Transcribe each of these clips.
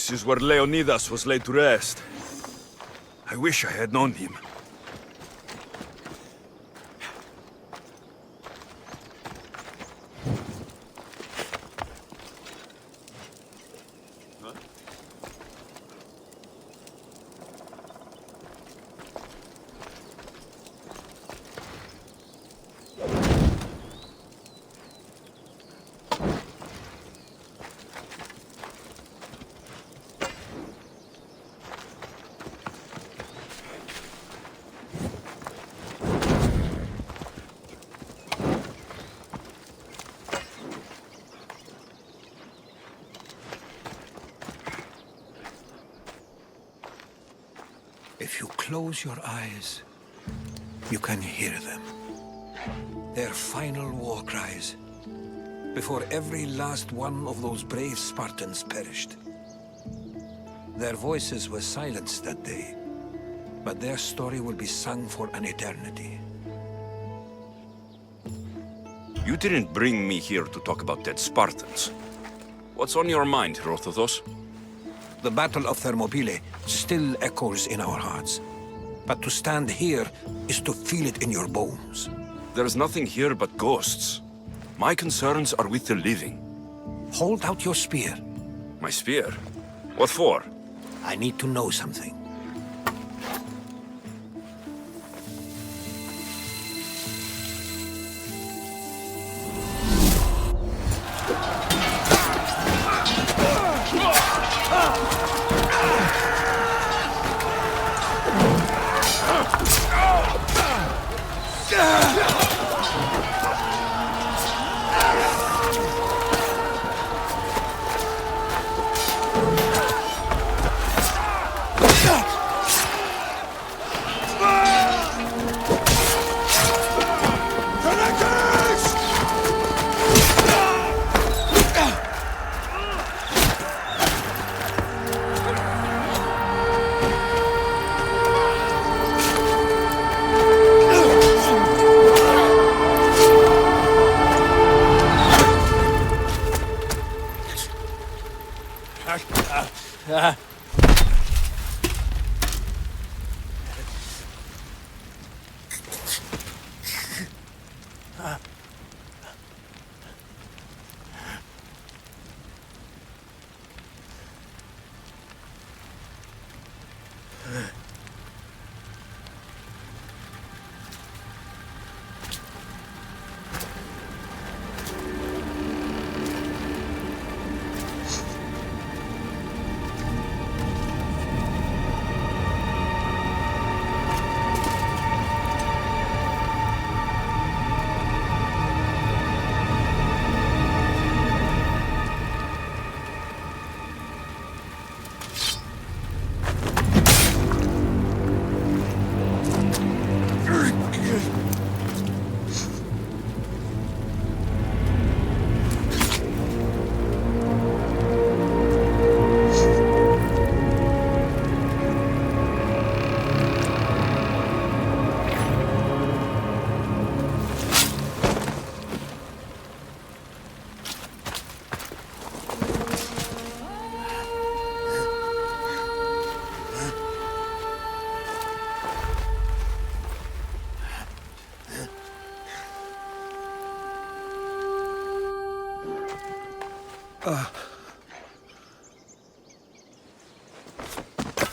This is where Leonidas was laid to rest. I wish I had known him. If you close your eyes, you can hear them. Their final war cries, before every last one of those brave Spartans perished. Their voices were silenced that day, but their story will be sung for an eternity. You didn't bring me here to talk about dead Spartans. What's on your mind, Herodotus? The Battle of Thermopylae still echoes in our hearts. But to stand here is to feel it in your bones. There's nothing here but ghosts. My concerns are with the living. Hold out your spear. My spear? What for? I need to know something.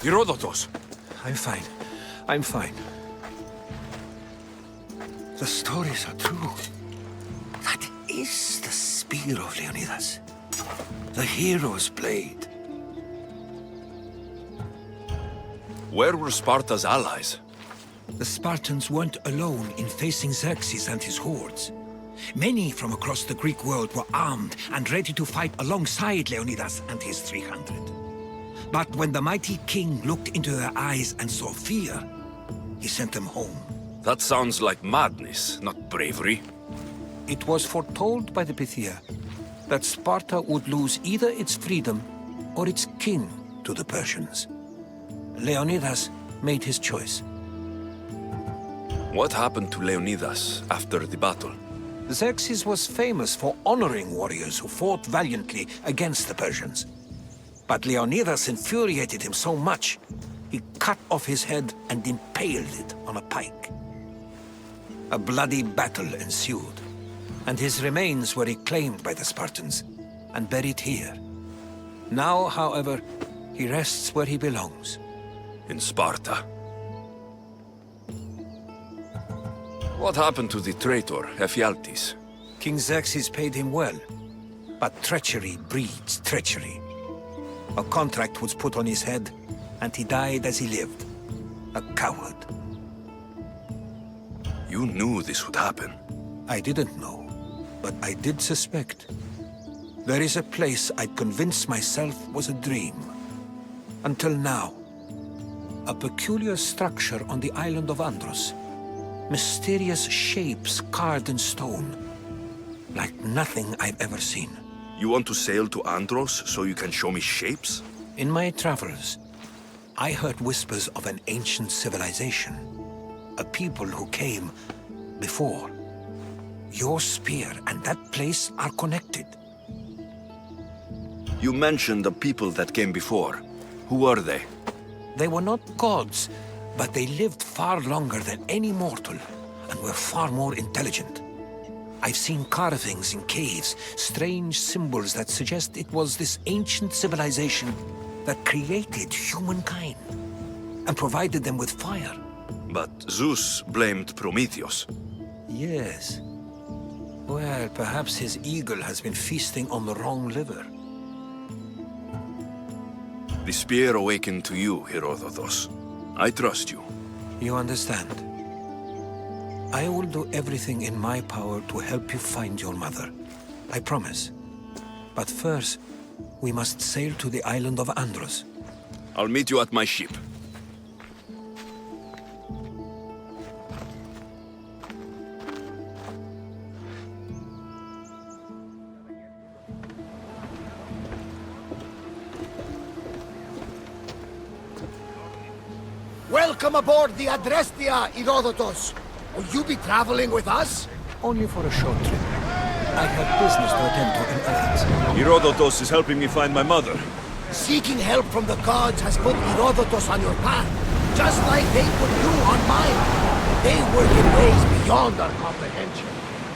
Herodotus! I'm fine. I'm fine. The stories are true. That is the spear of Leonidas. The hero's blade. Where were Sparta's allies? The Spartans weren't alone in facing Xerxes and his hordes. Many from across the Greek world were armed and ready to fight alongside Leonidas and his 300. But when the mighty king looked into their eyes and saw fear, he sent them home. That sounds like madness, not bravery. It was foretold by the Pythia that Sparta would lose either its freedom or its king to the Persians. Leonidas made his choice. What happened to Leonidas after the battle? Xerxes was famous for honoring warriors who fought valiantly against the Persians. But Leonidas infuriated him so much, he cut off his head and impaled it on a pike. A bloody battle ensued, and his remains were reclaimed by the Spartans and buried here. Now, however, he rests where he belongs. In Sparta. What happened to the traitor, Ephialtes? King Xerxes paid him well, but treachery breeds treachery. A contract was put on his head, and he died as he lived. A coward. You knew this would happen. I didn't know, but I did suspect. There is a place I'd convinced myself was a dream. Until now. A peculiar structure on the island of Andros. Mysterious shapes carved in stone. Like nothing I've ever seen. You want to sail to Andros so you can show me shapes? In my travels, I heard whispers of an ancient civilization. A people who came before. Your spear and that place are connected. You mentioned the people that came before. Who are they? They were not gods, but they lived far longer than any mortal, and were far more intelligent. I've seen carvings in caves, strange symbols that suggest it was this ancient civilization that created humankind, and provided them with fire. But Zeus blamed Prometheus. Yes. Well, perhaps his eagle has been feasting on the wrong liver. The spear awakened to you, Herodotus. I trust you. You understand? I will do everything in my power to help you find your mother. I promise. But first, we must sail to the island of Andros. I'll meet you at my ship. Welcome aboard the Adrestia, Herodotus. Will you be traveling with us? Only for a short trip. I have business to attend to in Athens. Herodotus is helping me find my mother. Seeking help from the gods has put Herodotus on your path, just like they put you on mine. They work in ways beyond our comprehension,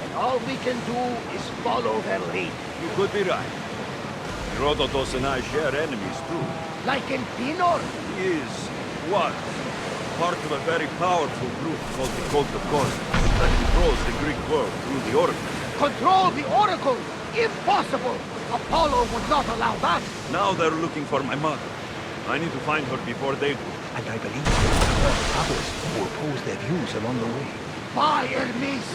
and all we can do is follow their lead. You could be right. Herodotus and I share enemies too. Like in Pinor? He is one part of a very powerful group called the Cult of Cosmos that controls the Greek world through the Oracle. Control the Oracle? Impossible! Apollo would not allow that. Now they're looking for my mother. I need to find her before they do. And I believe there are others who oppose their views along the way. By Hermes!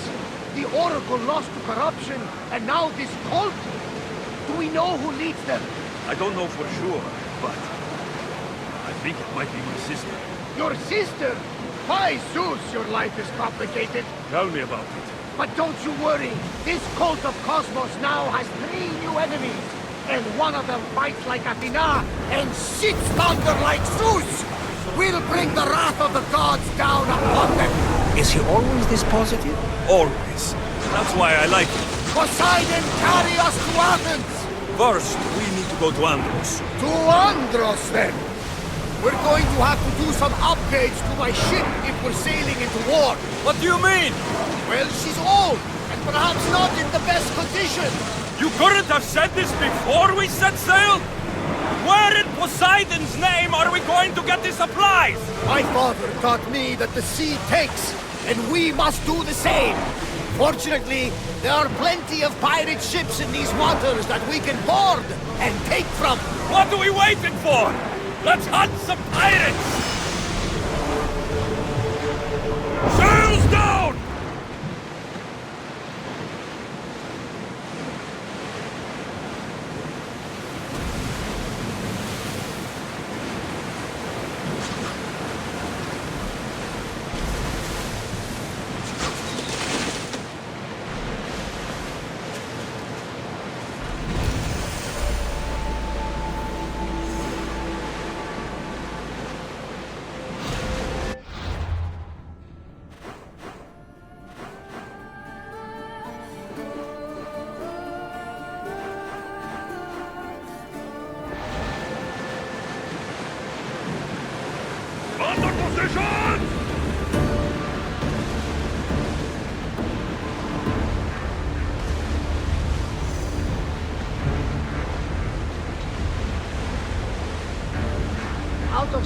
The Oracle lost to corruption, and now this cult? Do we know who leads them? I don't know for sure, but I think it might be my sister. Your sister? By Zeus, your life is complicated. Tell me about it. But don't you worry. This cult of Cosmos now has 3 new enemies. And one of them fights like Athena and shits thunder like Zeus. We'll bring the wrath of the gods down upon them. Is he always this positive? Always. That's why I like it. Poseidon, carry us to Athens. First, we need to go to Andros. To Andros, then. We're going to have to do some upgrades to my ship if we're sailing into war. What do you mean? Well, she's old, and perhaps not in the best condition. You couldn't have said this before we set sail? Where in Poseidon's name are we going to get the supplies? My father taught me that the sea takes, and we must do the same. Fortunately, there are plenty of pirate ships in these waters that we can board and take from. What are we waiting for? Let's hunt some pirates! Sails down!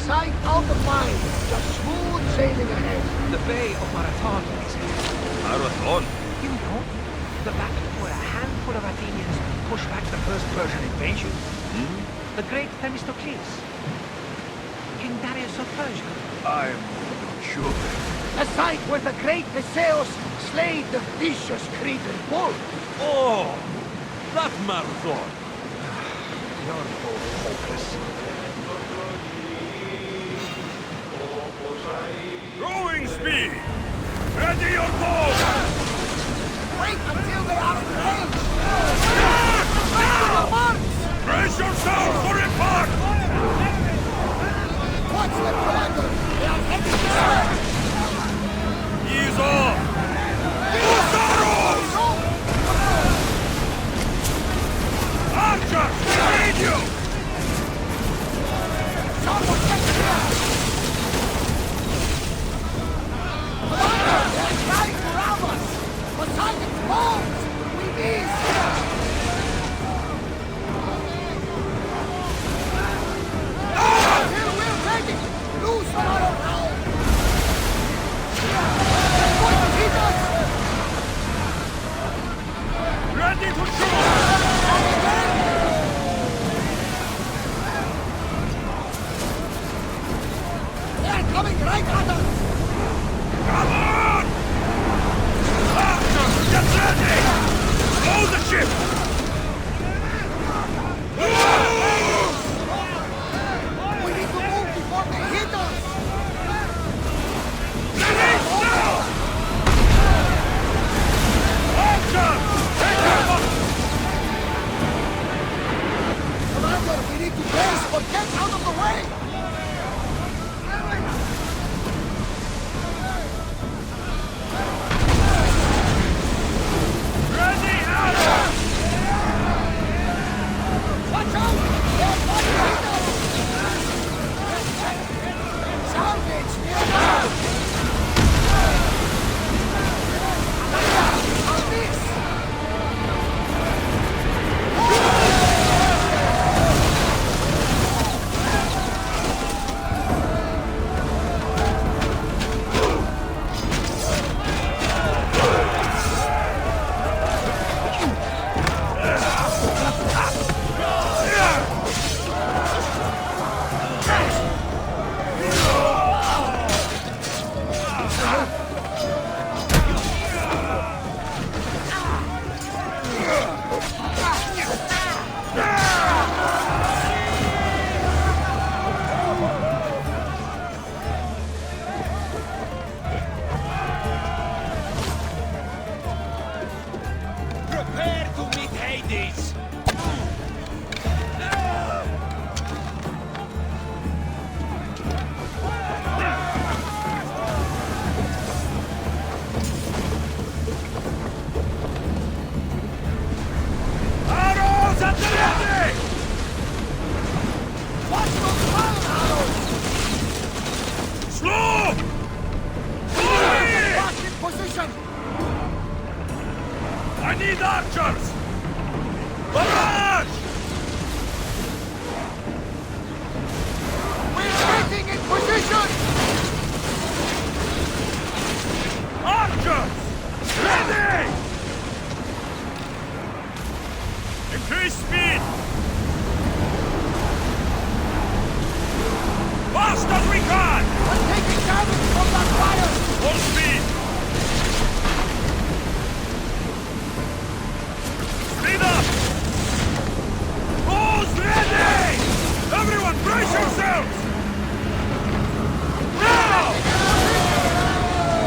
sight, out of mind. Just smooth sailing ahead. The Bay of Marathon, is it? Marathon? You know, the battle where a handful of Athenians pushed back the first Persian invasion. The great Themistocles. King Darius of Persia. I'm not sure. A sight where the great Theseus slayed the vicious Cretan bull. Oh, that marathon. You're both hopeless. Rowing speed! Ready your boat! Wait until they are in range. Brace yourselves for impact! Watch them, Commander. They are heading there. Ease off! Use arrows! Archers, behind you! Commander, they're trying to rob us. Poseidon's bones. We need. Until we're ready. Loose another round. They're going to hit us. Ready to shoot! They're coming right at us. Come on! Archers, get ready! Blow the ship! We need to move before they hit us. Release now! Archers, take them up! Commander, we need to brace or get out of the way. Ready, arrows! Watch out! They're fighting us! Salvage nearby! On this! Prepare to meet Hades! Arrows at the ready! Watch those fire arrows! Slow! Fire! Back in position! I need archers! Barrage! We're getting in position! Archers! Ready! Increase speed! Fast as we can! We're taking damage from that fire! Full speed! Speed up! Bows ready! Everyone brace yourselves! Now!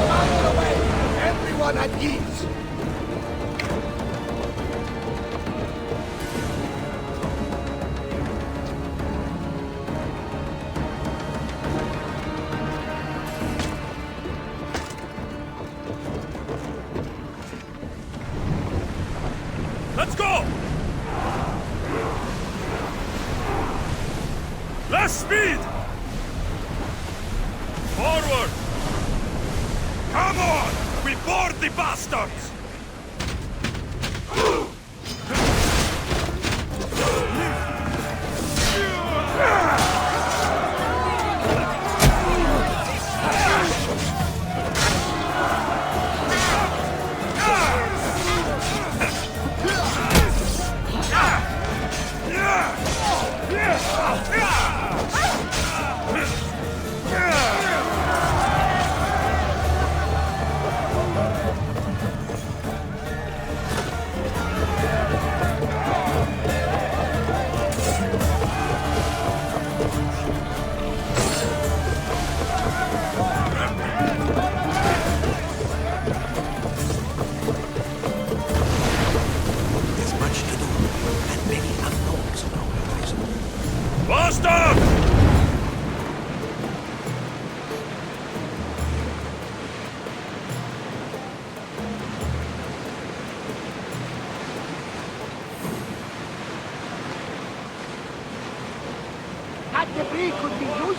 Out of the way! Everyone at ease! Let's go! Less speed! Forward! Come on! We board the bastards!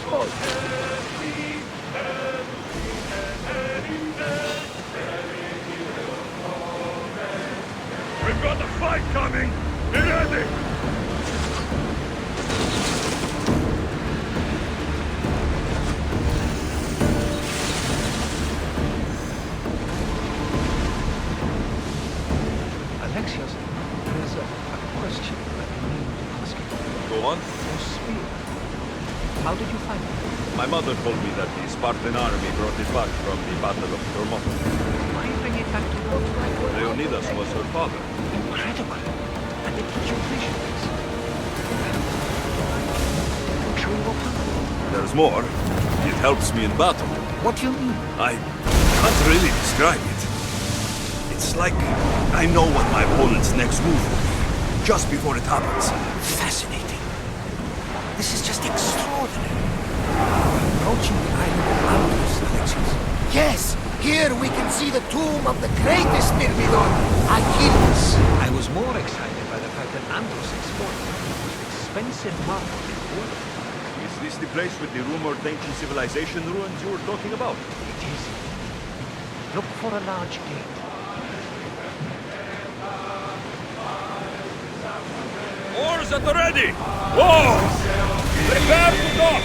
cosmos! We've got a fight coming! Be ready! Alexios, there's a question I've been meaning to ask you. Go on. Your spear. How did you find it? My mother told me that the Spartan army brought it back from the Battle of Thermopylae. Why bring it back to Rome? Leonidas was her father. Incredible. And it gives you visions. Show you what happened. There's more. It helps me in battle. What do you mean? I can't really describe it. It's like I know what my opponent's next move will be, just before it happens. Fascinating. This is just extraordinary. Approaching the island of Andros, Alexios. Yes! Here we can see the tomb of the greatest Myrmidon, Achilles! I was more excited by the fact that Andros exported the most expensive marble in the world. Is this the place with the rumored ancient civilization ruins you were talking about? It is. Look for a large gate. Oars at the ready! Whoa! Prepare to dock!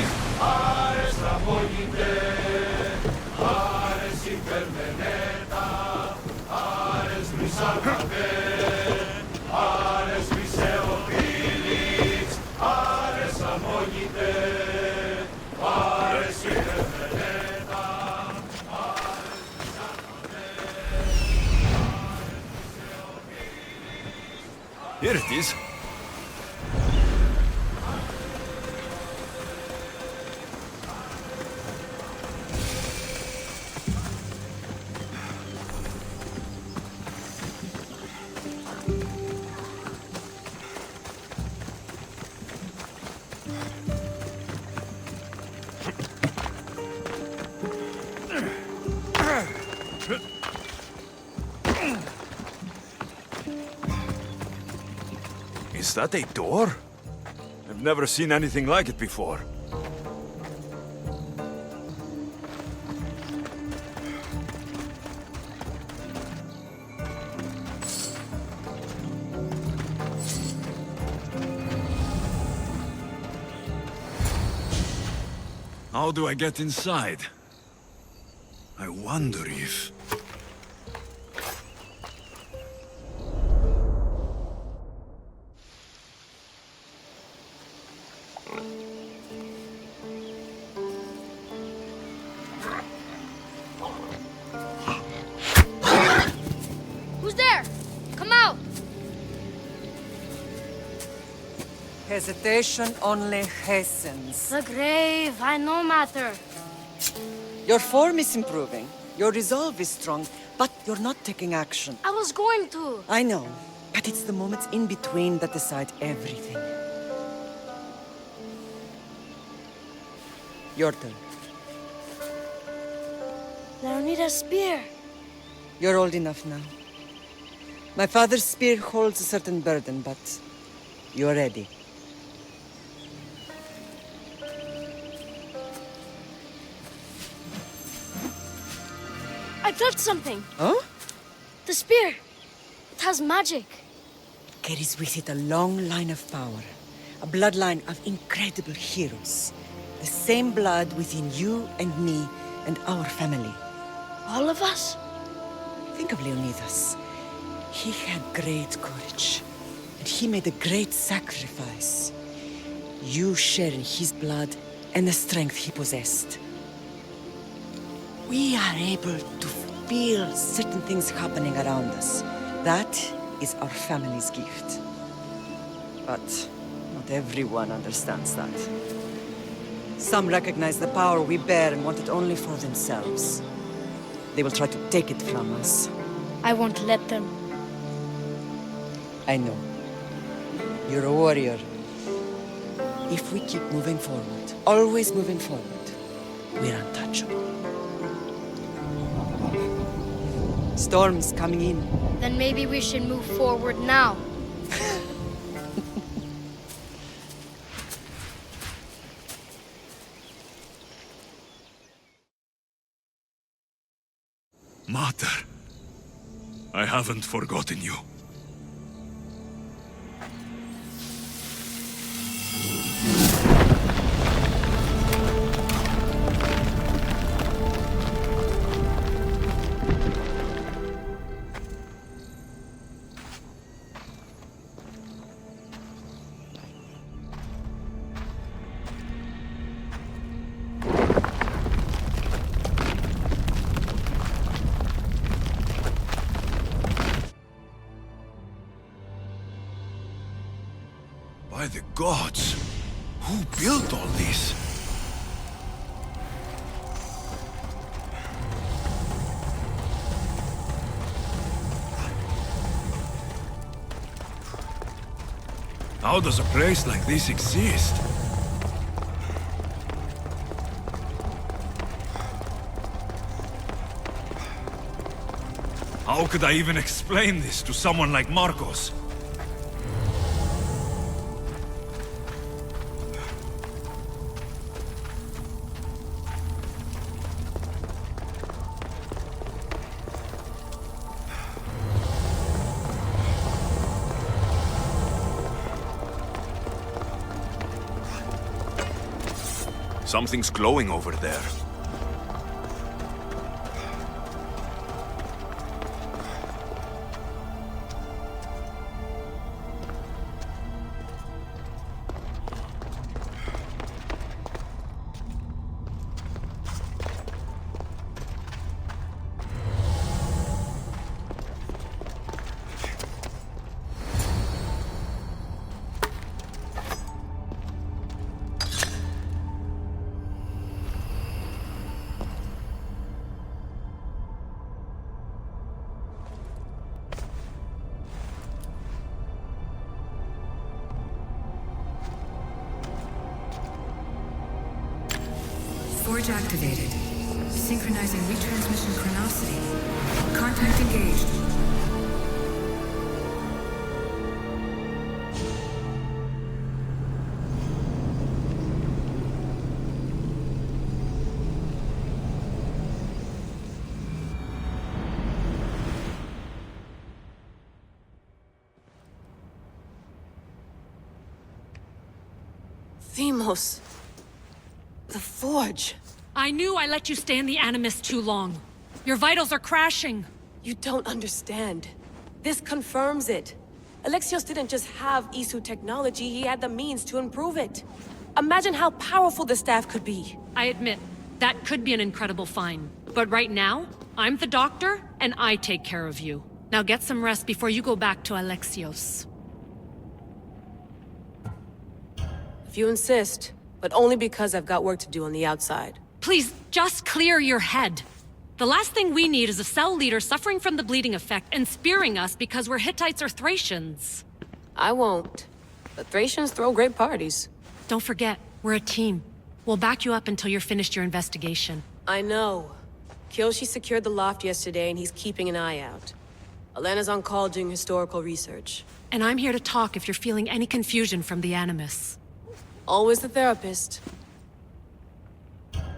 Here it is. Is that a door? I've never seen anything like it before. How do I get inside? I wonder if... Who's there? Come out! Hesitation only hastens. The grave, I no matter. Your form is improving. Your resolve is strong, but you're not taking action. I was going to. I know, but it's the moments in between that decide everything. Your turn. Leonidas' spear. You're old enough now. My father's spear holds a certain burden, but you're ready. I touched something. Huh? The spear. It has magic. Carries with it a long line of power. A bloodline of incredible heroes. The same blood within you and me and our family. All of us? Think of Leonidas. He had great courage, and he made a great sacrifice. You share in his blood and the strength he possessed. We are able to feel certain things happening around us. That is our family's gift. But not everyone understands that. Some recognize the power we bear and want it only for themselves. They will try to take it from us. I won't let them. I know. You're a warrior. If we keep moving forward, always moving forward, we're untouchable. Storm's coming in. Then maybe we should move forward now. Mater, I haven't forgotten you. By the gods! Who built all this? How does a place like this exist? How could I even explain this to someone like Marcos? Something's glowing over there. Forge activated. Synchronizing retransmission chronicity. Contact engaged. Themos. The Forge. I knew I let you stay in the Animus too long. Your vitals are crashing. You don't understand. This confirms it. Alexios didn't just have Isu technology, he had the means to improve it. Imagine how powerful the staff could be. I admit, that could be an incredible find. But right now, I'm the doctor, and I take care of you. Now get some rest before you go back to Alexios. If you insist, but only because I've got work to do on the outside. Please, just clear your head. The last thing we need is a cell leader suffering from the bleeding effect and spearing us because we're Hittites or Thracians. I won't. The Thracians throw great parties. Don't forget, we're a team. We'll back you up until you're finished your investigation. I know. Kyoshi secured the loft yesterday and he's keeping an eye out. Elena's on call doing historical research. And I'm here to talk if you're feeling any confusion from the Animus. Always the therapist.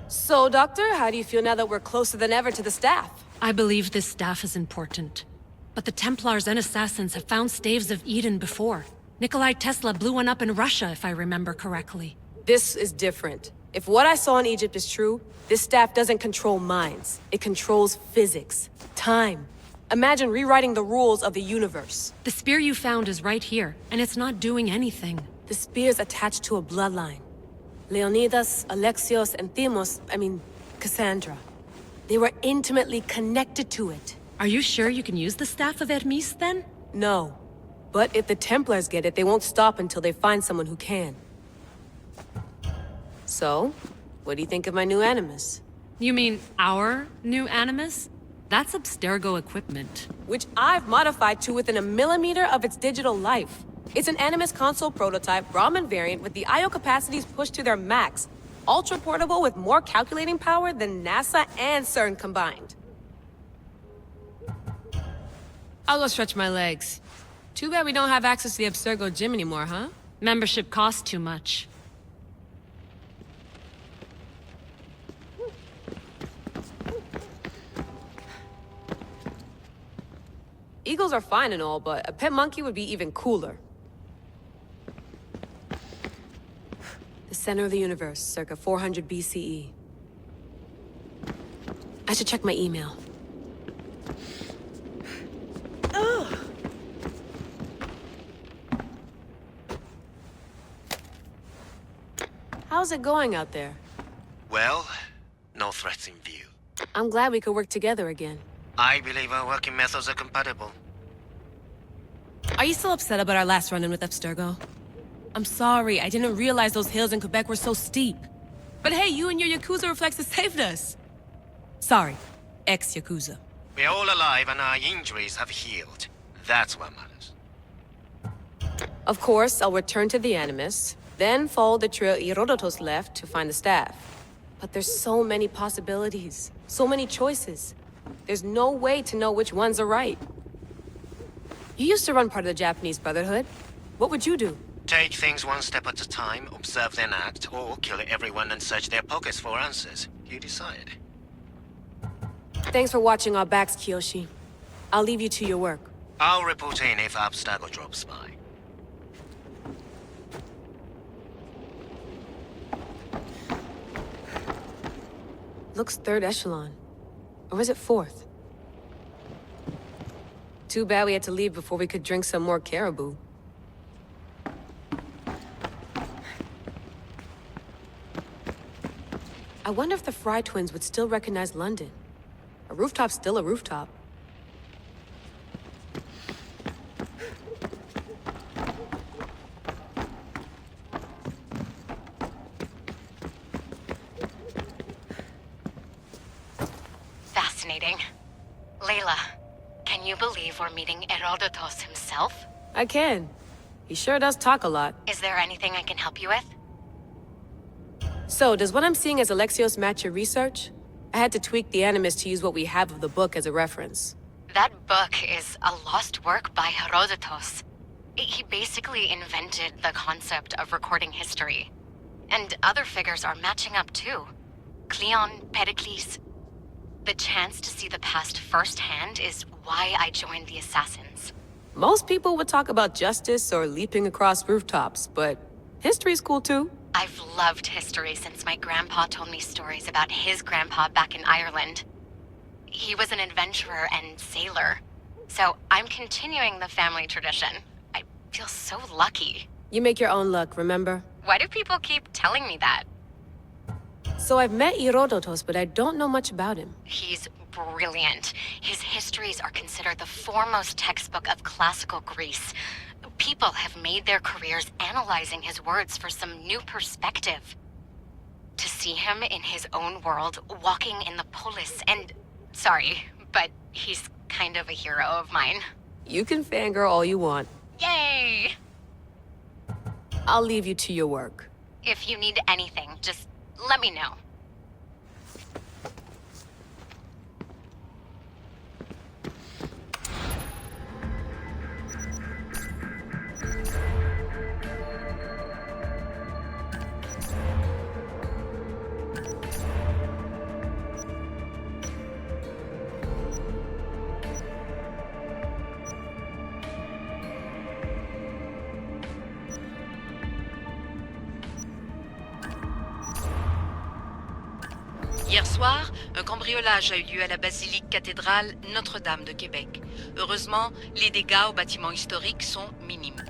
So, Doctor, how do you feel now that we're closer than ever to the staff? I believe this staff is important. But the Templars and Assassins have found staves of Eden before. Nikolai Tesla blew one up in Russia, if I remember correctly. This is different. If what I saw in Egypt is true, this staff doesn't control minds. It controls physics, time. Imagine rewriting the rules of the universe. The spear you found is right here, and it's not doing anything. The spear's attached to a bloodline. Leonidas, Alexios, and Cassandra. They were intimately connected to it. Are you sure you can use the Staff of Hermes, then? No. But if the Templars get it, they won't stop until they find someone who can. So, what do you think of my new Animus? You mean our new Animus? That's Abstergo equipment. Which I've modified to within a millimeter of its digital life. It's an Animus console prototype, Brahmin variant with the I/O capacities pushed to their max. Ultra portable with more calculating power than NASA and CERN combined. I'll go stretch my legs. Too bad we don't have access to the Abstergo gym anymore, huh? Membership costs too much. Eagles are fine and all, but a pet monkey would be even cooler. The center of the universe, circa 400 BCE. I should check my email. How's it going out there? Well, no threats in view. I'm glad we could work together again. I believe our working methods are compatible. Are you still upset about our last run-in with Abstergo? I'm sorry, I didn't realize those hills in Quebec were so steep. But hey, you and your Yakuza reflexes saved us. Sorry, ex-Yakuza. We're all alive and our injuries have healed. That's what matters. Of course, I'll return to the Animus, then follow the trail Herodotus left to find the staff. But there's so many possibilities, so many choices. There's no way to know which ones are right. You used to run part of the Japanese Brotherhood. What would you do? Take things one step at a time, observe then act, or kill everyone and search their pockets for answers. You decide. Thanks for watching our backs, Kiyoshi. I'll leave you to your work. I'll report in if Abstergo drops by. Looks third echelon. Or is it fourth? Too bad we had to leave before we could drink some more caribou. I wonder if the Fry twins would still recognize London. A rooftop's still a rooftop. Fascinating. Layla, can you believe we're meeting Herodotus himself? I can. He sure does talk a lot. Is there anything I can help you with? So, does what I'm seeing as Alexios match your research? I had to tweak the Animus to use what we have of the book as a reference. That book is a lost work by Herodotus. He basically invented the concept of recording history. And other figures are matching up too. Cleon, Pericles. The chance to see the past firsthand is why I joined the Assassins. Most people would talk about justice or leaping across rooftops, but history's cool too. I've loved history since my grandpa told me stories about his grandpa back in Ireland. He was an adventurer and sailor, so I'm continuing the family tradition. I feel so lucky. You make your own luck, remember? Why do people keep telling me that? So I've met Herodotus, but I don't know much about him. He's brilliant. His histories are considered the foremost textbook of classical Greece. People have made their careers analyzing his words for some new perspective. To see him in his own world, walking in the polis, and... Sorry, but he's kind of a hero of mine. You can fangirl all you want. Yay! I'll leave you to your work. If you need anything, just let me know. Hier soir, un cambriolage a eu lieu à la basilique cathédrale Notre-Dame de Québec. Heureusement, les dégâts aux bâtiments historiques sont minimes.